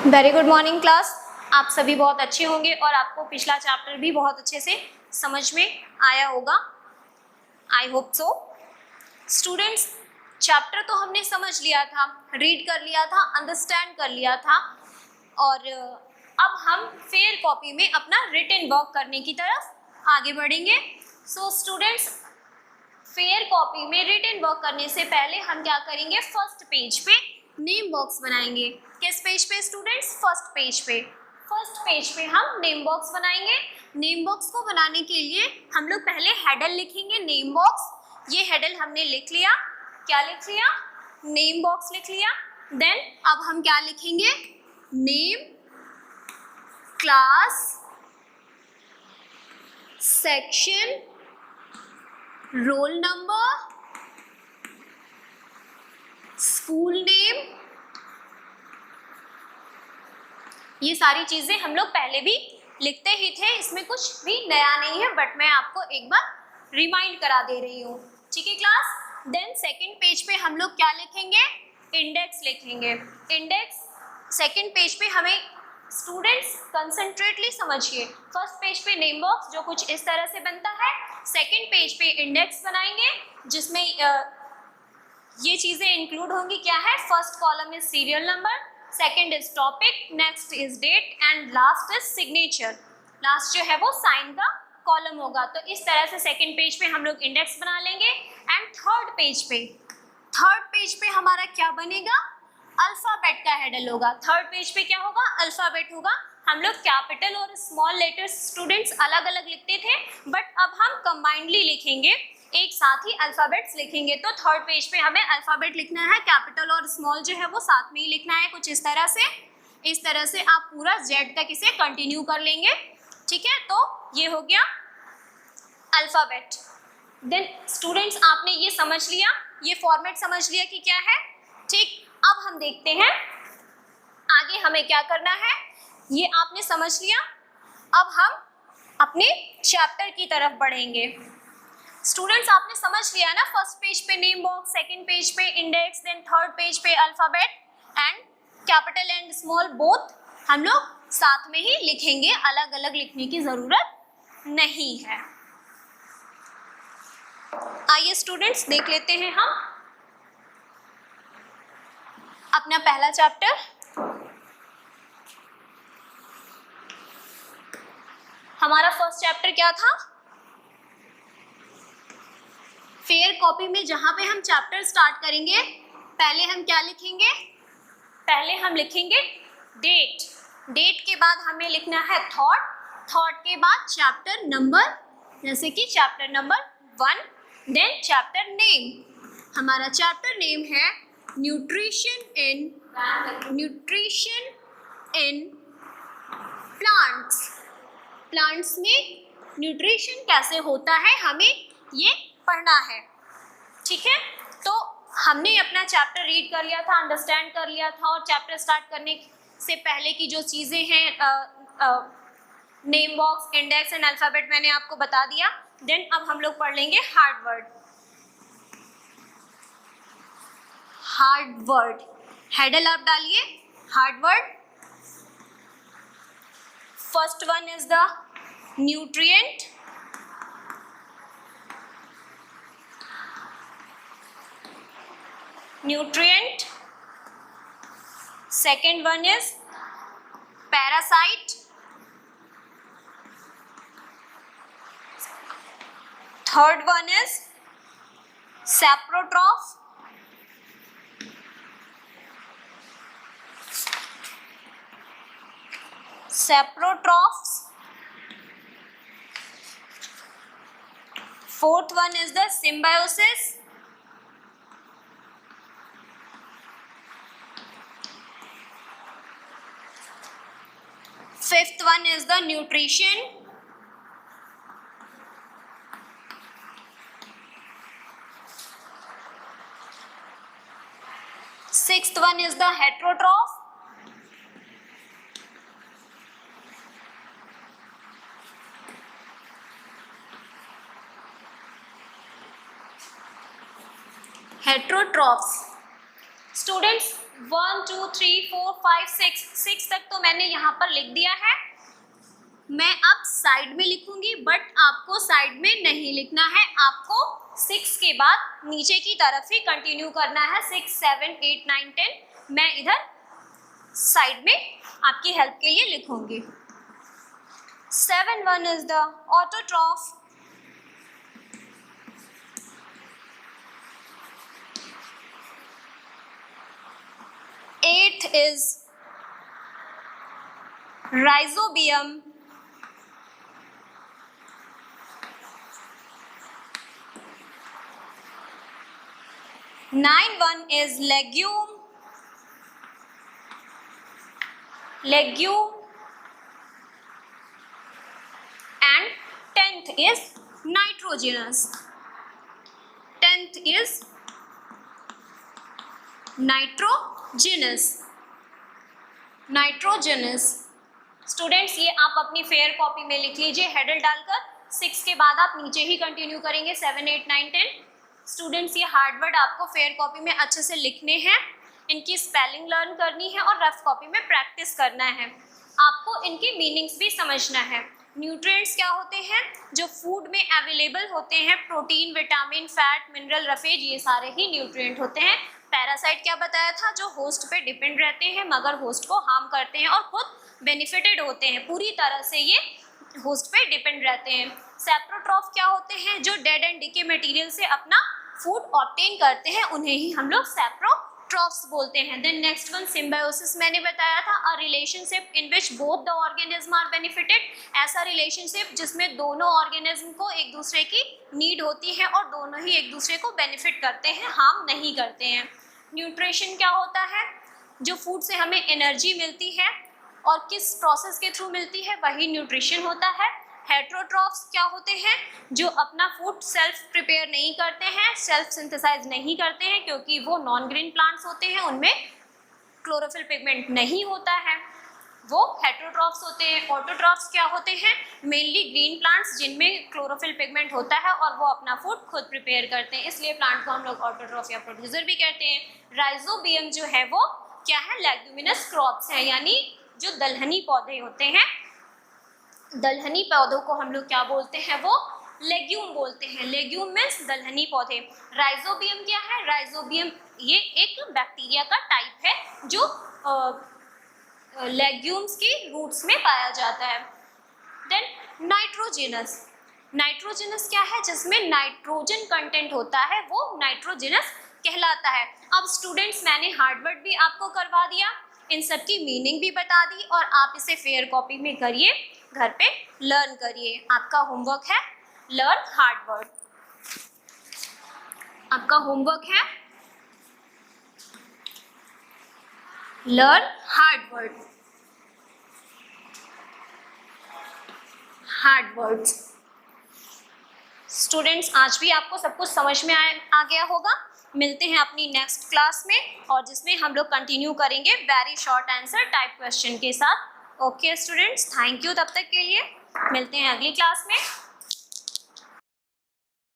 Very good morning class. आप सभी बहुत अच्छे होंगे और आपको पिछला चैप्टर भी बहुत अच्छे से समझ में आया होगा। I hope so. Students, chapter तो हमने समझ लिया था, रीड कर लिया था, अंडरस्टैंड कर लिया था और अब हम फेयर कॉपी में अपना रिटन वर्क करने की तरफ आगे बढ़ेंगे। सो स्टूडेंट्स, फेयर कॉपी में रिटन वर्क करने से पहले हम क्या करेंगे, फर्स्ट पेज पे नेम बॉक्स बनाएंगे। किस पेज पे स्टूडेंट्स? फर्स्ट पेज पे। फर्स्ट पेज पे हम नेम बॉक्स बनाएंगे। नेम बॉक्स को बनाने के लिए हम लोग पहले हेडर लिखेंगे, नेम बॉक्स। ये हेडर हमने लिख लिया। क्या लिख लिया? नेम बॉक्स लिख लिया। देन अब हम क्या लिखेंगे? Name, class, section, roll number, school name. ये सारी चीजें हम लोग पहले भी लिखते ही थे, इसमें कुछ भी नया नहीं है, बट मैं आपको एक बार रिमाइंड करा दे रही हूँ। ठीक है क्लास? देन सेकंड पेज पे हम लोग क्या लिखेंगे? इंडेक्स लिखेंगे। इंडेक्स सेकंड पेज पे हमें स्टूडेंट्स कंसंट्रेटली समझिए। फर्स्ट पेज पे नेम बॉक्स जो कुछ इस तरह से बनता है, सेकंड पेज पे इंडेक्स बनाएंगे जिसमें ये चीजें इंक्लूड होंगी। क्या है? First column is serial number, second is topic, next is date and last is signature. Last जो है वो साइन का कॉलम होगा। तो इस तरह से सेकंड पेज पे हम लोग इंडेक्स बना लेंगे। एंड थर्ड पेज पे हमारा क्या बनेगा? अल्फाबेट का हेडर होगा। थर्ड पेज पे क्या होगा? अल्फाबेट होगा। हम लोग कैपिटल और स्मॉल लेटर्स स्टूडेंट्स अलग अलग लिखते थे, बट अब हम कंबाइंडली लिखेंगे, एक साथ ही अल्फाबेट्स लिखेंगे। तो थर्ड पेज पे हमें अल्फाबेट लिखना है, कैपिटल और स्मॉल जो है वो साथ में ही लिखना है, कुछ इस तरह से। इस तरह से आप पूरा जेड तक इसे कंटिन्यू कर लेंगे। ठीक है, तो ये हो गया अल्फाबेट। देन स्टूडेंट्स, आपने ये समझ लिया, ये फॉर्मेट समझ लिया कि क्या है। ठीक, अब हम देखते हैं आगे हमें क्या करना है। ये आपने समझ लिया। अब हम अपने चैप्टर की तरफ बढ़ेंगे। स्टूडेंट्स, आपने समझ लिया ना, फर्स्ट पेज पे नेम बॉक्स, सेकंड पेज पे इंडेक्स, देन थर्ड पेज पे alphabet and capital and small both हम लोग साथ में ही लिखेंगे, अलग अलग लिखने की जरूरत नहीं है। आइए स्टूडेंट्स, देख लेते हैं हम अपना पहला चैप्टर। हमारा फर्स्ट चैप्टर क्या था? फेयर कॉपी में जहां पे हम चैप्टर स्टार्ट करेंगे, पहले हम क्या लिखेंगे? पहले हम लिखेंगे डेट। डेट के बाद हमें लिखना है थॉट। थॉट के बाद चैप्टर नंबर, जैसे कि chapter number 1। Then chapter name. हमारा चैप्टर नेम है न्यूट्रिशन इन प्लांट्स। प्लांट्स में न्यूट्रिशन कैसे होता है, हमें ये पढ़ना है। ठीक है, तो हमने अपना चैप्टर रीड कर लिया था, अंडरस्टैंड कर लिया था, और चैप्टर स्टार्ट करने से पहले की जो चीज़ें हैं, name box, index and alphabet, मैंने आपको बता दिया। देन अब हम लोग पढ़ लेंगे hard word. Hard word header आप डालिए, hard word. First one is the nutrient. Nutrient. Second one is parasite. Third one is saprotroph. Saprotrophs. Fourth one is the symbiosis. Fifth one is the nutrition. Sixth one is the heterotroph. Heterotrophs. Students, 1 2 3 4 5 6 तक तो मैंने यहाँ पर लिख दिया है। मैं अब साइड में लिखूंगी, बट आपको साइड में नहीं लिखना है, आपको 6 के बाद नीचे की तरफ ही कंटिन्यू करना है। 6 7 8 9 10 मैं इधर साइड में आपकी हेल्प के लिए लिखूंगी। 7 1 is the autotroph, 8 is rhizobium, 9 1 is legume, and 10th is nitrogenous. 10th is nitrogenous. Students ये आप अपनी फेयर कॉपी में लिख लीजिए हेडल डालकर। 6 के बाद आप नीचे ही कंटिन्यू करेंगे 7 8 9 10। स्टूडेंट्स ये हार्ड वर्ड आपको फेयर कॉपी में अच्छे से लिखने हैं, इनकी स्पेलिंग लर्न करनी है और रफ कॉपी में प्रैक्टिस करना है। आपको इनकी मीनिंग्स भी समझना है। न्यूट्रिएंट्स क्या होते हैं? जो फूड में अवेलेबल होते हैं, protein, vitamin, fat, mineral, roughage, ये सारे ही न्यूट्रिएंट होते हैं। पैरासाइट क्या बताया था? जो होस्ट पे डिपेंड रहते हैं मगर होस्ट को हार्म करते हैं और खुद बेनिफिटेड होते हैं, पूरी तरह से ये होस्ट पे डिपेंड रहते हैं। सैप्रोट्रॉफ क्या होते हैं? जो डेड एंड डिके मटेरियल से अपना फूड ऑब्टेन करते हैं, उन्हें ही हम लोग सैप्रोट्रॉफ्स बोलते हैं। देन नेक्स्ट वन सिम्बायोसिस मैंने बताया था, a relationship in which both the organism are benefited. ऐसा रिलेशनशिप जिसमें दोनों ऑर्गेनिज्म को एक दूसरे की नीड होती है और दोनों ही एक दूसरे को बेनिफिट करते हैं, हार्म नहीं करते हैं। न्यूट्रिशन क्या होता है? जो फूड से हमें एनर्जी मिलती है और किस प्रोसेस के थ्रू मिलती है, वही न्यूट्रिशन होता है। हेट्रोट्रॉफ्स क्या होते हैं? जो अपना फूड सेल्फ प्रिपेयर नहीं करते हैं, सेल्फ सिंथेसाइज नहीं करते हैं, क्योंकि वो नॉन ग्रीन प्लांट्स होते हैं, उनमें क्लोरोफिल पिगमेंट नहीं होता है, वो हेट्रोट्रॉफ्स होते हैं। ऑटोट्रॉफ्स क्या होते हैं? मेनली ग्रीन प्लांट्स जिनमें क्लोरोफिल पिगमेंट होता है और वो अपना फूड खुद प्रिपेयर करते हैं, इसलिए प्लांट को हम लोग ऑटोट्रॉफ या प्रोड्यूसर भी कहते हैं। राइजोबियम जो है वो क्या है? लेग्यूमिनस क्रॉप्स है, यानी जो दलहनी पौधे होते हैं, दलहनी पौधों को हम लोग क्या बोलते हैं? वो लेग्यूम बोलते हैं। लेग्यूम मीन्स दलहनी पौधे। राइजोबियम क्या है? राइजोबियम ये एक बैक्टीरिया का टाइप है जो लेग्यूम्स की रूट्स में पाया जाता है। देन नाइट्रोजिनस, नाइट्रोजिनस क्या है? जिसमें नाइट्रोजन कंटेंट होता है, वो नाइट्रोजिनस कहलाता है। अब स्टूडेंट्स मैंने हार्ड वर्ड भी आपको करवा दिया, इन सब की मीनिंग भी बता दी और आप इसे फेयर कॉपी में करिए, घर पे लर्न करिए। आपका होमवर्क है लर्न हार्ड वर्ड। आपका होमवर्क है learn hard word, hard words. Students आज भी आपको सब कुछ समझ में आ गया होगा। मिलते हैं अपनी नेक्स्ट क्लास में और जिसमें हम लोग कंटिन्यू करेंगे very short answer type question के साथ। ओके स्टूडेंट्स, थैंक यू तब तक के लिए। मिलते हैं अगली क्लास में।